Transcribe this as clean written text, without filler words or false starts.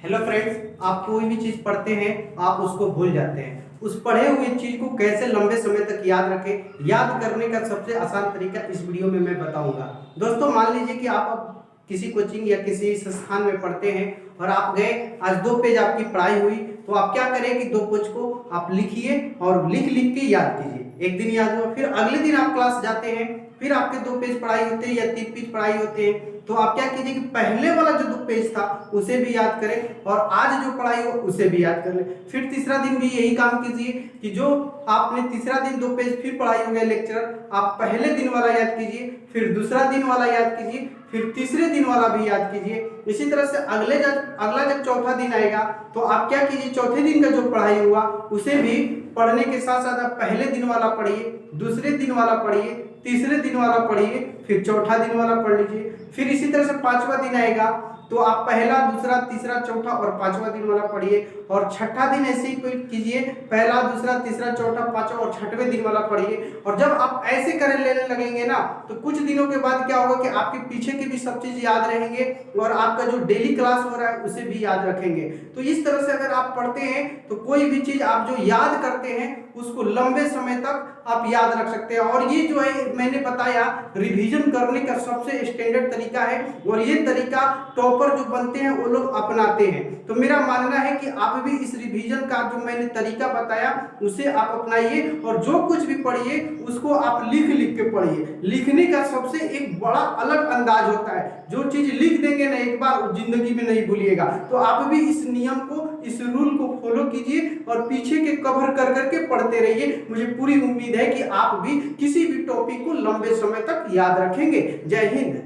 Hello friends, आप कोई भी चीज़ पढ़ते हैं आप उसको भूल जाते हैं। उस पढ़े हुए चीज़ को कैसे लंबे समय तक याद रखें, याद करने का सबसे आसान तरीका इस वीडियो में मैं बताऊंगा। दोस्तों, मान लीजिए कि आप अब किसी कोचिंग या किसी संस्थान में पढ़ते हैं और आप गए, आज 2 पेज आपकी पढ़ाई हुई, तो आप क्या करें कि 2 पेज को आप लिखिए और लिख लिख के याद कीजिए। एक दिन याद हुआ, फिर अगले दिन आप क्लास जाते हैं, फिर आपके 2 पेज पढ़ाई होते हैं या 3 पेज पढ़ाई होते हैं, तो आप क्या कीजिए कि पहले वाला जो 2 पेज था उसे भी याद करें और आज जो पढ़ाई हो उसे भी याद कर लें। फिर तीसरा दिन भी यही काम कीजिए कि जो आपने तीसरा दिन 2 पेज फिर पढ़ाई हो गया लेक्चर, आप पहले दिन वाला याद कीजिए, फिर दूसरा दिन वाला याद कीजिए, फिर तीसरे दिन वाला भी याद कीजिए। इसी तरह से अगला जब चौथा दिन आएगा तो आप क्या कीजिए, चौथे दिन का जो पढ़ाई हुआ उसे भी पढ़ने के साथ साथ आप पहले दिन वाला पढ़िए, दूसरे दिन वाला पढ़िए, तीसरे दिन वाला पढ़िए, फिर चौथा दिन वाला पढ़ लीजिए। फिर इसी तरह से 5वां दिन आएगा तो आप पहला, दूसरा, तीसरा, चौथा और 5वां दिन वाला पढ़िए, और छठा दिन ऐसे ही कीजिए, पहला, दूसरा, तीसरा, चौथा, 5वां और 6वें दिन वाला पढ़िए। और जब आप ऐसे करने लेने लगेंगे ना, तो कुछ दिनों के बाद क्या होगा कि आपके पीछे की भी सब चीज याद रहेंगे और आपका जो डेली क्लास हो रहा है उसे भी याद रखेंगे। तो इस तरह से अगर आप पढ़ते हैं तो कोई भी चीज आप जो याद करते हैं उसको लंबे समय तक आप याद रख सकते हैं। और ये जो है मैंने बताया रिवीजन करने का सबसे स्टैंडर्ड तरीका है, और ये तरीका टॉपर जो बनते हैं वो लोग अपनाते हैं। तो मेरा मानना है कि आप भी इस रिवीजन का जो मैंने तरीका बताया उसे आप अपनाइए, और जो कुछ भी पढ़िए उसको आप लिख लिख के पढ़िए। लिखने का सबसे एक बड़ा अलग अंदाज होता है, जो चीज लिख देंगे ना एक बार जिंदगी में नहीं भूलिएगा। तो आप भी इस नियम को, इस रूल को फॉलो कीजिए और पीछे के कवर कर करके पढ़ते रहिए। मुझे पूरी उम्मीद है कि आप भी किसी भी टॉपिक को लंबे समय तक याद रखेंगे। जय हिंद।